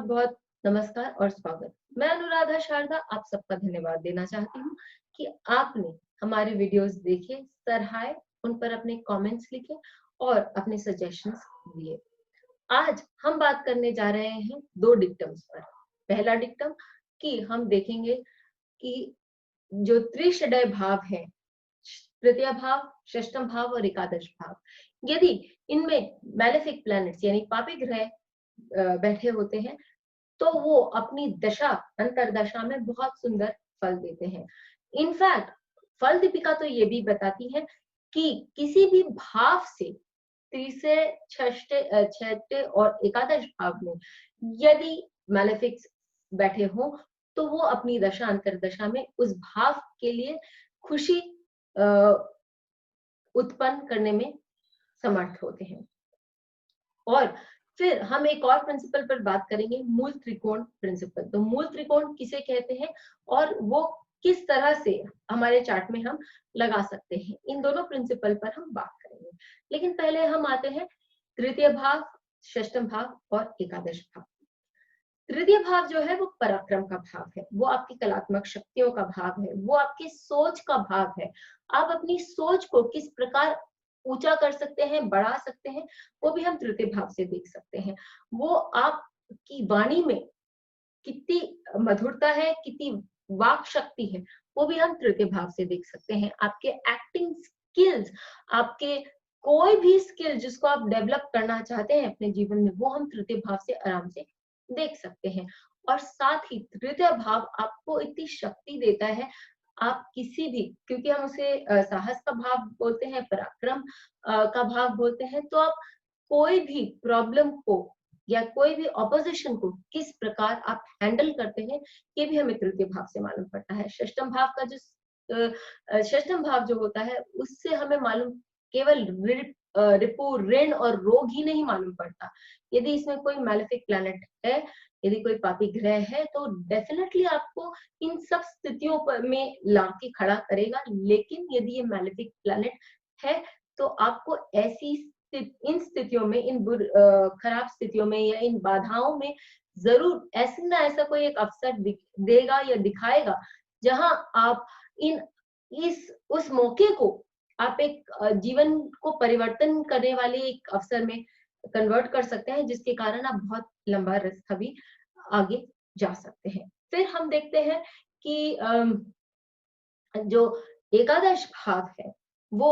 बहुत नमस्कार और स्वागत। मैं अनुराधा शारदा आप सबका धन्यवाद देना चाहती हूँ कि आपने हमारे वीडियोस देखे, सराहे, उन पर अपने कमेंट्स लिखे और अपने सजेशंस दिए। आज हम बात करने जा रहे हैं दो डिक्टम्स पर। पहला डिक्टम कि हम देखेंगे कि जो त्रिषडय भाव है, तृतीय भाव, षष्ठम भाव और एकादश भाव, यदि इनमें मैलेफिक प्लैनेट्स यानी पापी ग्रह बैठे होते हैं तो वो अपनी दशा अंतरदशा में बहुत सुंदर फल देते हैं। इनफैक्ट फल दीपिका तो ये भी बताती है कि किसी भी भाव से तीसरे, छठे और एकादश भाव में यदि मैलेफिक्स बैठे हो तो वो अपनी दशा अंतरदशा में उस भाव के लिए खुशी उत्पन्न करने में समर्थ होते हैं। और फिर हम एक और प्रिंसिपल पर बात करेंगे, मूल त्रिकोण प्रिंसिपल। तो मूल त्रिकोण किसे कहते हैं और वो किस तरह से हमारे चार्ट में हम लगा सकते हैं, इन दोनों प्रिंसिपल पर हम बात करेंगे। लेकिन पहले हम आते हैं तृतीय भाव, षष्ठम भाव और एकादश भाव। तृतीय भाव जो है वो पराक्रम का भाव है, वो आपकी कलात्मक शक्तियों का भाव है, वो आपकी सोच का भाव है। आप अपनी सोच को किस प्रकार ऊंचा कर सकते हैं, बढ़ा सकते हैं, वो भी हम तृतीय भाव से देख सकते हैं। वो आपकी वाणी में कितनी मधुरता है, कितनी वाक शक्ति है, वो भी हम तृतीय भाव से देख सकते हैं। आपके एक्टिंग स्किल्स, आपके कोई भी स्किल जिसको आप डेवलप करना चाहते हैं अपने जीवन में, वो हम तृतीय भाव से आराम से देख सकते हैं। और साथ ही तृतीय भाव आपको इतनी शक्ति देता है, आप किसी भी, क्योंकि हम उसे साहस का भाव बोलते हैं, पराक्रम का भाव बोलते हैं, तो आप कोई भी प्रॉब्लम को या कोई भी ऑपोजिशन को किस प्रकार आप हैंडल करते हैं, ये भी हमें तृतीय भाव से मालूम पड़ता है। षष्ठम भाव का जो षष्ठम भाव जो होता है उससे हमें मालूम केवल रिपु, ऋण और रोग ही नहीं मालूम पड़ता। यदि इसमें कोई मैलेफिक प्लैनेट है, यदि कोई पापी ग्रह है, तो डेफिनेटली आपको इन सब स्थितियों पर में लाके खड़ा करेगा। लेकिन यदि ये मैलेफिक प्लैनेट है तो आपको ऐसी इन स्थितियों में, इन खराब स्थितियों में या इन बाधाओं में जरूर ऐसा ना ऐसा कोई एक अवसर देगा या दिखाएगा, जहां आप इन इस उस मौके को आप एक जीवन को परिवर्तन करने वाले एक अवसर में कन्वर्ट कर सकते हैं, जिसके कारण आप बहुत लंबा रास्ता भी आगे जा सकते हैं। फिर हम देखते हैं कि जो एकादश भाव है वो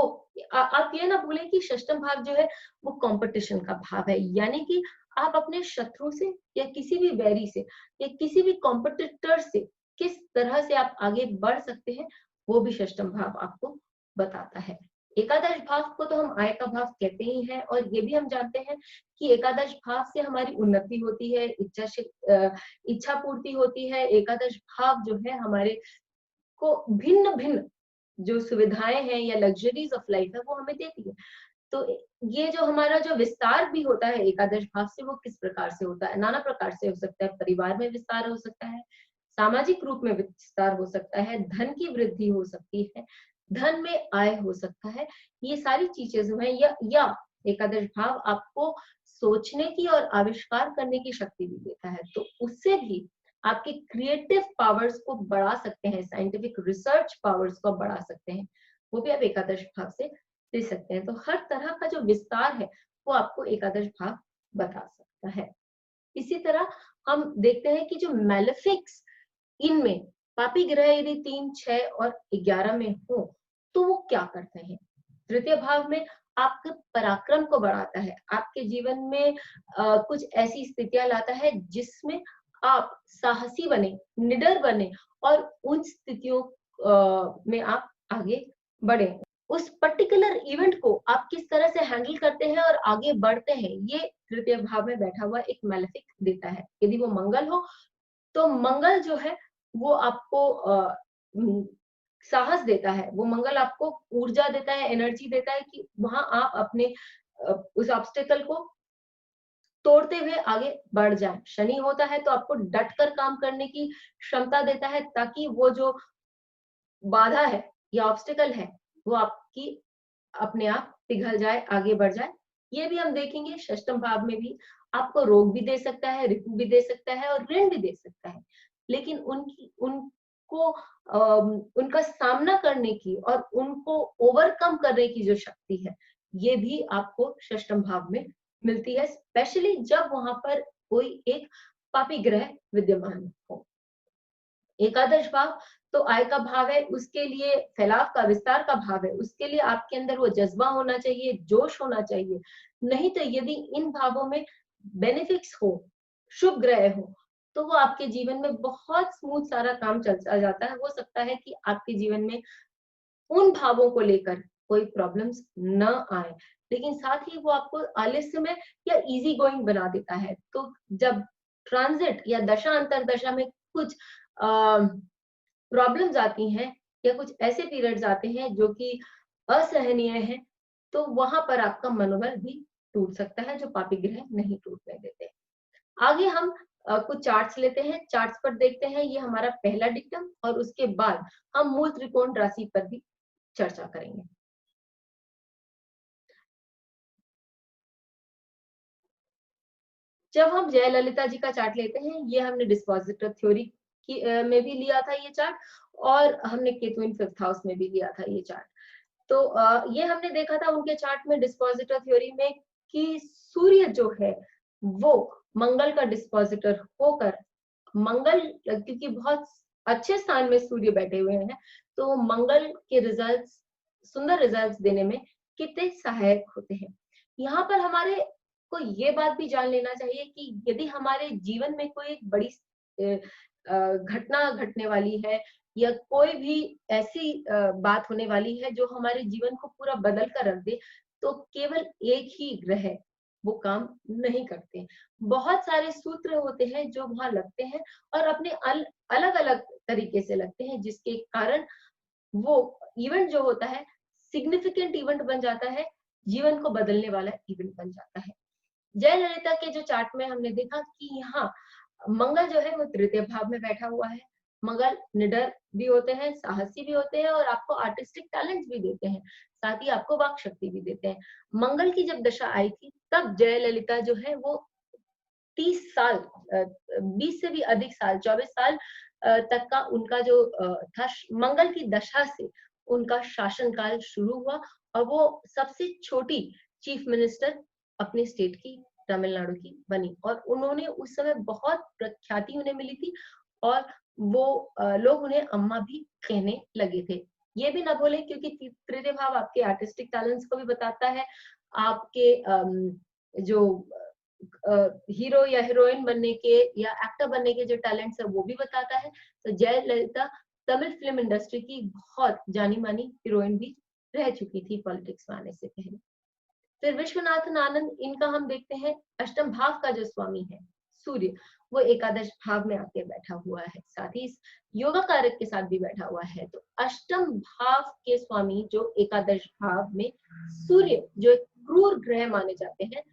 आप ये ना भूलें कि षष्ठम भाव जो है वो कंपटीशन का भाव है, यानी कि आप अपने शत्रु से या किसी भी वैरी से या किसी भी कॉम्पिटिटर से किस तरह से आप आगे बढ़ सकते हैं, वो भी षष्ठम भाव आपको बताता है। एकादश भाव को तो हम आय का भाव कहते ही हैं, और ये भी हम जानते हैं कि एकादश भाव से हमारी उन्नति होती है, इच्छा पूर्ति होती है। एकादश भाव जो है हमारे को भिन्न भिन्न जो सुविधाएं हैं या लग्जरीज ऑफ लाइफ है वो हमें देती है। तो ये जो हमारा जो विस्तार भी होता है एकादश भाव से, वो किस प्रकार से होता है, नाना प्रकार से हो सकता है। परिवार में विस्तार हो सकता है, सामाजिक रूप में विस्तार हो सकता है, धन की वृद्धि हो सकती है, धन में आय हो सकता है। ये सारी चीजें जो है या एकादश भाव आपको सोचने की और आविष्कार करने की शक्ति भी देता है, तो उससे भी आपके क्रिएटिव पावर्स को बढ़ा सकते हैं, साइंटिफिक रिसर्च पावर्स को बढ़ा सकते हैं, वो भी आप एकादश भाव से दे सकते हैं। तो हर तरह का जो विस्तार है वो आपको एकादश भाव बता सकता है। इसी तरह हम देखते हैं कि जो मैलेफिक्स इनमें पापी ग्रह यदि 3, 6 और 11 में हो तो वो क्या करते हैं। तृतीय भाव में आपके पराक्रम को बढ़ाता है, आपके जीवन में कुछ ऐसी स्थितियां लाता है जिसमें आप साहसी बने, निडर बने और उन स्थितियों में आप आगे बढ़े। उस पर्टिकुलर इवेंट को आप किस तरह से हैंडल करते हैं और आगे बढ़ते हैं, ये तृतीय भाव में बैठा हुआ एक मैलेफिक देता है। यदि वो मंगल हो तो मंगल जो है वो आपको साहस देता है, वो मंगल आपको ऊर्जा देता है, एनर्जी देता है कि वहां आप अपने उस ऑब्स्टेकल को तोड़ते हुए आगे बढ़ जाए। शनि होता है तो आपको डट कर काम करने की क्षमता देता है, ताकि वो जो बाधा है या ऑब्स्टेकल है वो आपकी अपने आप पिघल जाए, आगे बढ़ जाए ये भी हम देखेंगे षष्टम भाव में भी आपको रोग भी दे सकता है, रिपु भी दे सकता है और ऋण भी दे सकता है। लेकिन उनको उनका सामना करने की और उनको ओवरकम करने की जो शक्ति है, ये भी आपको षष्टम भाव में मिलती है, स्पेशली जब वहां पर कोई एक पापी ग्रह विद्यमान हो। एकादश भाव तो आय का भाव है, उसके लिए फैलाव का, विस्तार का भाव है, उसके लिए आपके अंदर वो जज्बा होना चाहिए, जोश होना चाहिए। नहीं तो यदि इन भावों में बेनिफिक्स हो, शुभ ग्रह हो, तो वो आपके जीवन में बहुत स्मूथ सारा काम चलता जाता है। हो सकता है कि आपके जीवन में उन भावों को लेकर कोई प्रॉब्लम्स न आए, लेकिन साथ ही वो आपको आलस्यमय या इजी गोइंग बना देता है। तो जब ट्रांजिट या दशा अंतर दशा में कुछ प्रॉब्लम्स आती हैं या कुछ ऐसे पीरियड्स आते हैं जो कि असहनीय हैं, तो वहां पर आपका मनोबल भी टूट सकता है, जो पापी ग्रह नहीं टूटने देते। आगे हम कुछ चार्ट्स लेते हैं, चार्ट्स पर देखते हैं, ये हमारा पहला डिक्टम, और उसके बाद हम मूल त्रिकोण राशि पर भी चर्चा करेंगे। जब हम जयललिता जी का चार्ट लेते हैं, ये हमने डिस्पोजिटर थ्योरी की में भी लिया था ये चार्ट, और हमने केतु इन 5th हाउस में भी लिया था ये चार्ट। तो ये हमने देखा था उनके चार्ट में डिस्पोजिटर थ्योरी में कि सूर्य जो है वो मंगल का डिस्पोजिटर होकर, मंगल क्योंकि बहुत अच्छे स्थान में सूर्य बैठे हुए हैं, तो मंगल के रिजल्ट्स, सुंदर रिजल्ट्स देने में कितने सहायक होते हैं। यहाँ पर हमारे को ये बात भी जान लेना चाहिए कि यदि हमारे जीवन में कोई एक बड़ी घटना घटने वाली है, या कोई भी ऐसी बात होने वाली है जो हमारे जीवन को पूरा बदल कर रख दे, तो केवल एक ही ग्रह वो काम नहीं करते। बहुत सारे सूत्र होते हैं जो वहां लगते हैं, और अपने अलग अलग तरीके से लगते हैं, जिसके कारण वो इवेंट जो होता है सिग्निफिकेंट इवेंट बन जाता है, जीवन को बदलने वाला इवेंट बन जाता है। जयललिता के जो चार्ट में हमने देखा कि यहाँ मंगल जो है वो तृतीय भाव में बैठा हुआ है। मंगल निडर भी होते हैं, साहसी भी होते हैं, और आपको आर्टिस्टिक टैलेंट्स भी देते हैं, साथ ही आपको वाक शक्ति भी देते हैं। मंगल की जब दशा आई थी, तब जयललिता जो है वो 30 साल 20 से भी अधिक साल, 24 साल तक का उनका जो था, मंगल की दशा से उनका शासनकाल शुरू हुआ, और वो सबसे छोटी चीफ मिनिस्टर अपने स्टेट की, तमिलनाडु की बनी, और उन्होंने उस समय बहुत प्रख्याति उन्हें मिली थी, और वो लोग उन्हें अम्मा भी कहने लगे थे। ये भी ना बोले, क्योंकि तृतीय भाव आपके आर्टिस्टिक टैलेंट्स को भी बताता है, आपके जो हीरो या हीरोइन बनने के या एक्टर बनने के जो टैलेंट्स है वो भी बताता है। तो जयललिता तमिल फिल्म इंडस्ट्री की बहुत जानी मानी हीरोइन भी रह चुकी थी पॉलिटिक्स में आने से पहले। फिर विश्वनाथन आनंद, इनका हम देखते हैं अष्टम भाव का जो स्वामी है सूर्य, वो एकादश भाव में आके बैठा हुआ है, साथ ही इस योगा कारक के साथ भी बैठा हुआ है। तो अष्टम भाव के स्वामी जो एकादश भाव में सूर्य, जो एक क्रूर ग्रह माने जाते हैं,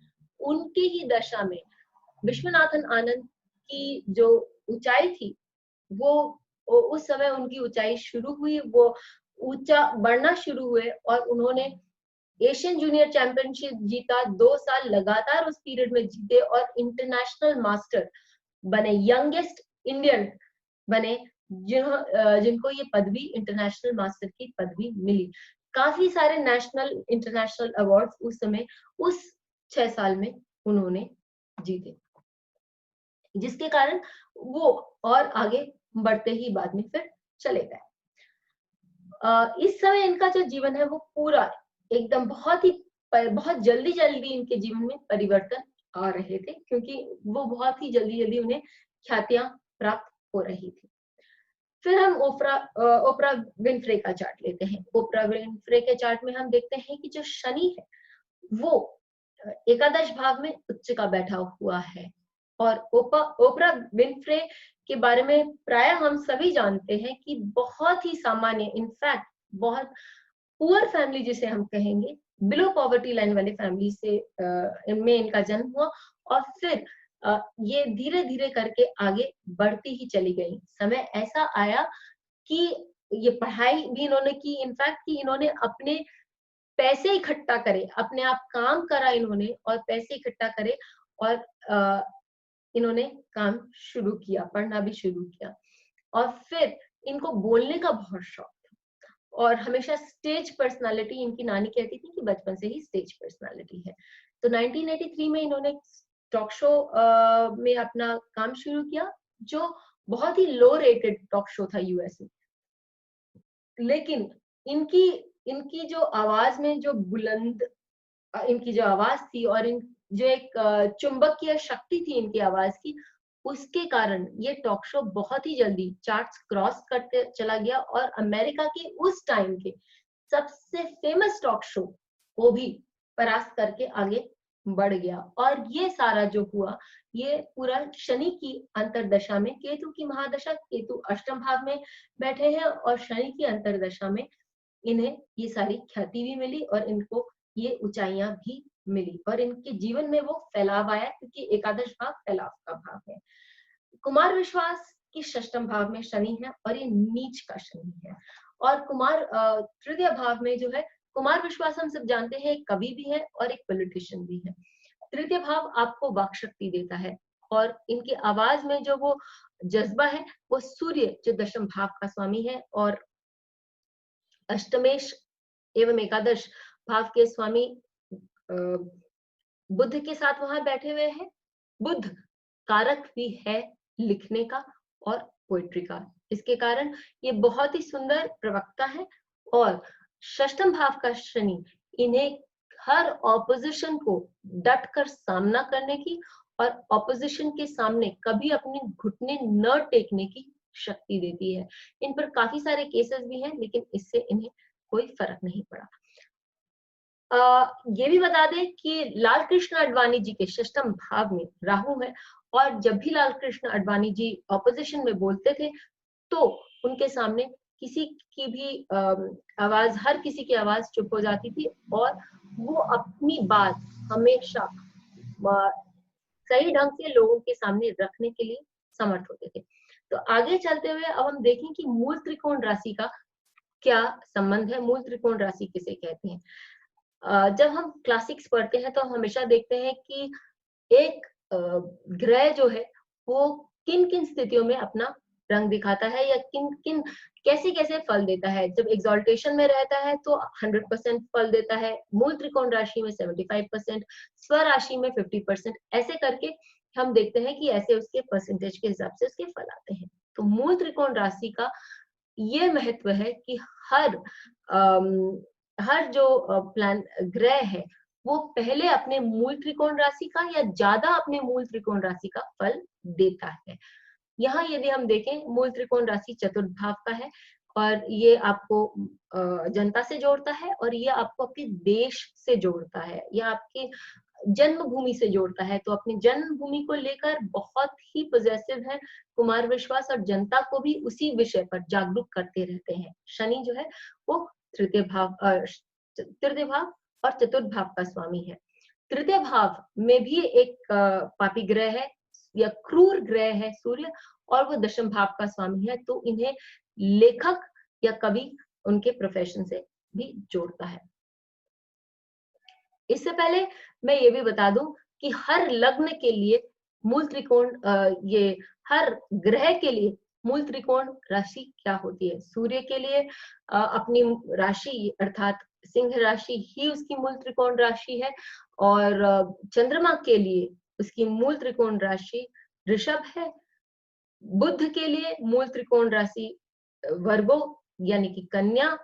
उनकी ही दशा में विश्वनाथन आनंद की जो ऊंचाई थी, वो उस समय उनकी ऊंचाई शुरू हुई, वो ऊंचा बढ़ना शुरू हुए, और उन्होंने एशियन जूनियर चैंपियनशिप जीता, 2 साल लगातार उस पीरियड में जीते, और इंटरनेशनल मास्टर बने, यंगेस्ट इंडियन बने जिनको ये पदवी, इंटरनेशनल मास्टर की पदवी मिली। काफी सारे नेशनल इंटरनेशनल अवार्ड्स उस समय, उस 6 साल में उन्होंने जीते, जिसके कारण वो और आगे बढ़ते ही बाद में फिर चले गए। इस समय इनका जो जीवन है वो पूरा एकदम बहुत जल्दी जल्दी इनके जीवन में परिवर्तन आ रहे थे, क्योंकि वो बहुत ही जल्दी जल्दी उन्हें ख्यातियां प्राप्त हो रही थी। फिर हम ओपरा विनफ्रे का चार्ट लेते हैं। ओपरा विनफ्रे के चार्ट में हम देखते हैं कि जो शनि है वो एकादश भाव में उच्च का बैठा हुआ है, और ओपरा विनफ्रे के बारे में प्राय हम सभी जानते हैं कि बहुत ही सामान्य, इनफैक्ट बहुत पुअर फैमिली जिसे हम कहेंगे, बिलो पॉवर्टी लाइन वाले फैमिली से में इनका जन्म हुआ, और फिर ये धीरे धीरे करके आगे बढ़ती ही चली गई। समय ऐसा आया कि ये पढ़ाई भी इन्होंने की, इनफैक्ट कि इन्होंने अपने पैसे इकट्ठा करे, अपने आप काम करा इन्होंने और पैसे इकट्ठा करे और इन्होंने काम शुरू किया, पढ़ना भी शुरू किया। और फिर इनको बोलने का बहुत शौक था और हमेशा स्टेज पर्सनालिटी, इनकी नानी कहती थी कि बचपन से ही स्टेज पर्सनालिटी है। तो 1983 में इन्होंने टॉक शो में अपना काम शुरू किया, जो बहुत ही लो रेटेड टॉक शो था यूएस में। लेकिन इनकी इनकी जो आवाज में जो बुलंद इनकी जो आवाज थी और इन जो एक चुंबकीय शक्ति थी इनकी आवाज की, उसके कारण ये टॉक शो बहुत ही जल्दी चार्ट्स क्रॉस करते चला गया और अमेरिका के उस टाइम के सबसे फेमस टॉक शो को भी परास्त करके आगे बढ़ गया। और ये सारा जो हुआ, ये पूरा शनि की अंतरदशा में, केतु की महादशा, केतु अष्टम भाव में बैठे हैं और शनि की अंतरदशा में इन्हें ये सारी ख्याति भी मिली और इनको ये ऊंचाइयां भी मिली और इनके जीवन में वो फैलाव आया, क्योंकि एकादश भाव फैलाव का भाव है। कुमार विश्वास की षष्टम भाव में शनि है और ये नीच का शनि है। और कुमार तृतीय भाव में जो है, कुमार विश्वास हम सब जानते हैं एक कवि भी है और एक पॉलिटिशियन भी है। तृतीय भाव आपको वाक शक्ति देता है और इनकी आवाज में जो वो जज्बा है, वो सूर्य जो दशम भाव का स्वामी है और अष्टमेश एवं एकादश भाव के स्वामी बुध के साथ वहां बैठे हुए हैं। बुध कारक भी है लिखने का और पोएट्री का, इसके कारण ये बहुत ही सुंदर प्रवक्ता है। और षष्टम भाव का शनि इन्हें हर ऑपोजिशन को डट कर सामना करने की और ऑपोजिशन के सामने कभी अपने घुटने न टेकने की शक्ति देती है। इन पर काफी सारे केसेस भी हैं, लेकिन इससे इन्हें कोई फर्क नहीं पड़ा। ये भी बता दें कि लाल कृष्ण आडवाणी जी के षष्टम भाव में राहु है और जब भी लाल कृष्ण आडवाणी जी ऑपोजिशन में बोलते थे तो उनके सामने किसी की भी आवाज, हर किसी की आवाज चुप हो जाती थी और वो अपनी बात हमेशा सही ढंग से लोगों के सामने रखने के लिए समर्थ होते थे। तो आगे चलते हुए अब हम देखें कि मूल त्रिकोण राशि का क्या संबंध है। मूल त्रिकोण राशि किसे कहते हैं? जब हम क्लासिक्स पढ़ते हैं तो हम हमेशा देखते हैं कि एक ग्रह जो है वो किन किन स्थितियों में अपना रंग दिखाता है या किन किन कैसे कैसे फल देता है। जब एग्जॉल्टेशन में रहता है तो 100% फल देता है, मूल त्रिकोण राशि में 75%, स्व राशि में 50%, ऐसे करके हम देखते हैं कि ऐसे उसके परसेंटेज के हिसाब से उसके फल आते हैं। तो मूल त्रिकोण राशि का ये महत्व है कि हर जो प्लान ग्रह है वो पहले अपने मूल त्रिकोण राशि का या ज्यादा अपने मूल त्रिकोण राशि का फल देता है। यहाँ यदि हम देखें, मूल त्रिकोण राशि चतुर्थ भाव का है और ये आपको जनता से जोड़ता है और ये आपको आपके देश से जोड़ता है या आपके जन्मभूमि से जोड़ता है। तो अपनी जन्मभूमि को लेकर बहुत ही पॉजिटिव है कुमार विश्वास और जनता को भी उसी विषय पर जागरूक करते रहते हैं। शनि जो है वो तृतीय भाव और चतुर्थ भाव का स्वामी है। तृतीय भाव में भी एक पापी ग्रह है या क्रूर ग्रह है सूर्य और वो दशम भाव का स्वामी है, तो इन्हें लेखक या कवि उनके प्रोफेशन से भी जोड़ता है। इससे पहले मैं ये भी बता दूं कि हर लग्न के लिए मूल त्रिकोण ये हर ग्रह के लिए मूल त्रिकोण राशि क्या होती है। सूर्य के लिए अपनी राशि अर्थात सिंह राशि ही उसकी मूल त्रिकोण राशि है और चंद्रमा के लिए उसकी मूल त्रिकोण राशि ऋषभ है। बुध के लिए मूल त्रिकोण राशि वर्गो यानी कि कन्या।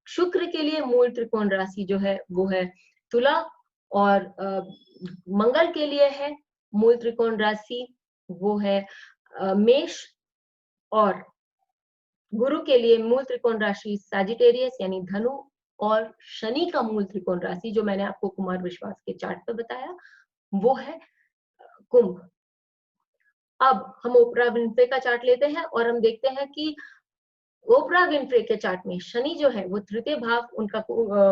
शुक्र के लिए मूल त्रिकोण राशि जो है वो है तुला और मंगल के लिए है मूल त्रिकोण राशि वो है मेष और गुरु के लिए मूल त्रिकोण राशि सैजिटेरियस यानी धनु और शनि का मूल त्रिकोण राशि जो मैंने आपको कुमार विश्वास के चार्ट पे बताया वो है कुंभ। अब हम ओपरा विन्फ्रे का चार्ट लेते हैं और हम देखते हैं कि ओपरा विनफ्रे के चार्ट में शनि जो है वो तृतीय भाव उनका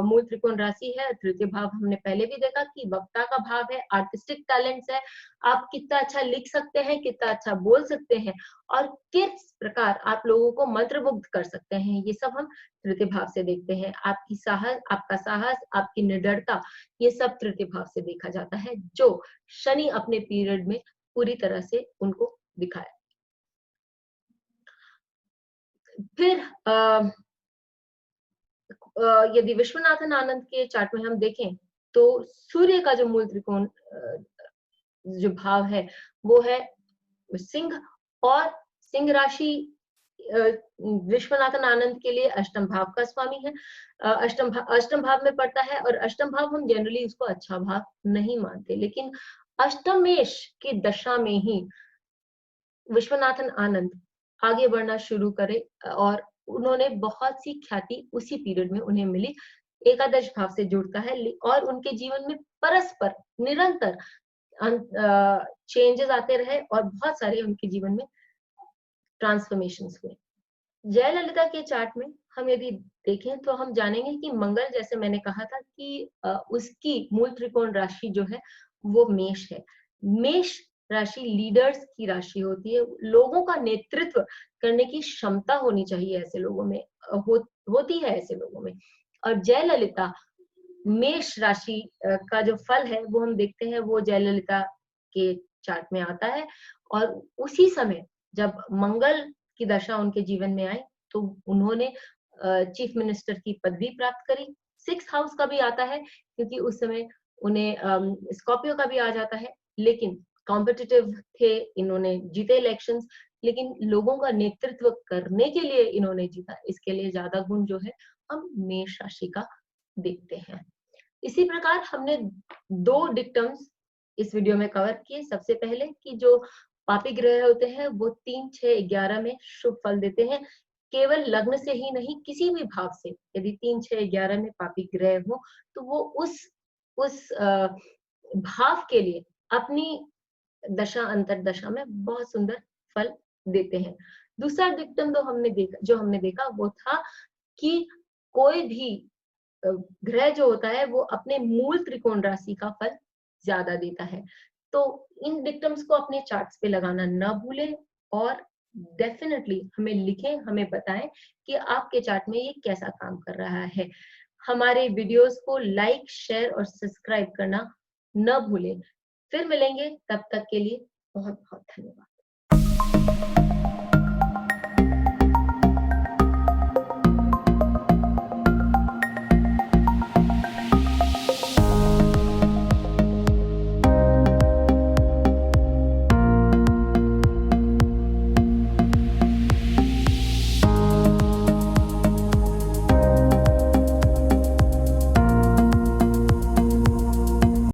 मूल त्रिकोण राशि है। तृतीय भाव हमने पहले भी देखा कि वक्ता का भाव है, आर्टिस्टिक टैलेंट्स है, आप कितना अच्छा लिख सकते हैं, कितना अच्छा बोल सकते हैं और किस प्रकार आप लोगों को मंत्रमुग्ध कर सकते हैं, ये सब हम तृतीय भाव से देखते हैं। आपका साहस, आपकी निडरता, ये सब तृतीय भाव से देखा जाता है, जो शनि अपने पीरियड में पूरी तरह से उनको दिखाया। फिर यदि विश्वनाथन आनंद के चार्ट में हम देखें तो सूर्य का जो मूल त्रिकोण जो भाव है वो है सिंह, और सिंह राशि विश्वनाथन आनंद के लिए अष्टम भाव का स्वामी है। अष्टम भाव में पड़ता है और अष्टम भाव हम जनरली उसको अच्छा भाव नहीं मानते, लेकिन अष्टमेश की दशा में ही विश्वनाथन आनंद आगे बढ़ना शुरू करे और उन्होंने बहुत सी ख्याति उसी पीरियड में उन्हें मिली। एकादश भाव से जुड़ता है और उनके जीवन में परस्पर निरंतर चेंजेस आते रहे और बहुत सारे उनके जीवन में ट्रांसफॉर्मेशंस हुए। जयललिता के चार्ट में हम यदि देखें तो हम जानेंगे कि मंगल, जैसे मैंने कहा था कि उसकी मूल त्रिकोण राशि जो है वो मेष है। मेष राशि लीडर्स की राशि होती है, लोगों का नेतृत्व करने की क्षमता होनी चाहिए ऐसे लोगों में, होती है ऐसे लोगों में। और जयललिता मेष राशि का जो फल है वो हम देखते हैं वो जयललिता के चार्ट में आता है। और उसी समय जब मंगल की दशा उनके जीवन में आई तो उन्होंने चीफ मिनिस्टर की पदवी प्राप्त करी। 6th हाउस का भी आता है क्योंकि उस समय उन्हें स्कॉर्पियो का भी आ जाता है, लेकिन कॉम्पिटिटिव थे, इन्होंने जीते इलेक्शंस, लेकिन लोगों का नेतृत्व करने के लिए इन्होंने जीता, इसके लिए ज्यादा गुण जो है हम मेष राशि का देखते हैं। इसी प्रकार हमने 2 डिक्टम्स इस वीडियो में कवर किए। सबसे पहले कि जो पापी ग्रह होते हैं वो 3, 6, 11 में शुभ फल देते हैं, केवल लग्न से ही नहीं किसी भी भाव से। यदि 3, 6, 11 में पापी ग्रह हो तो वो उस भाव के लिए अपनी दशा अंतर दशा में बहुत सुंदर फल देते हैं। दूसरा डिक्टम जो हमने देखा वो था कि कोई भी ग्रह जो होता है वो अपने मूल त्रिकोण राशि का फल ज्यादा देता है। तो इन डिक्टम्स को अपने चार्ट्स पे लगाना ना भूलें और डेफिनेटली हमें लिखें, हमें बताएं कि आपके चार्ट में ये कैसा काम कर रहा है। हमारे वीडियोस को लाइक, शेयर और सब्सक्राइब करना न भूलें। फिर मिलेंगे, तब तक के लिए बहुत बहुत धन्यवाद।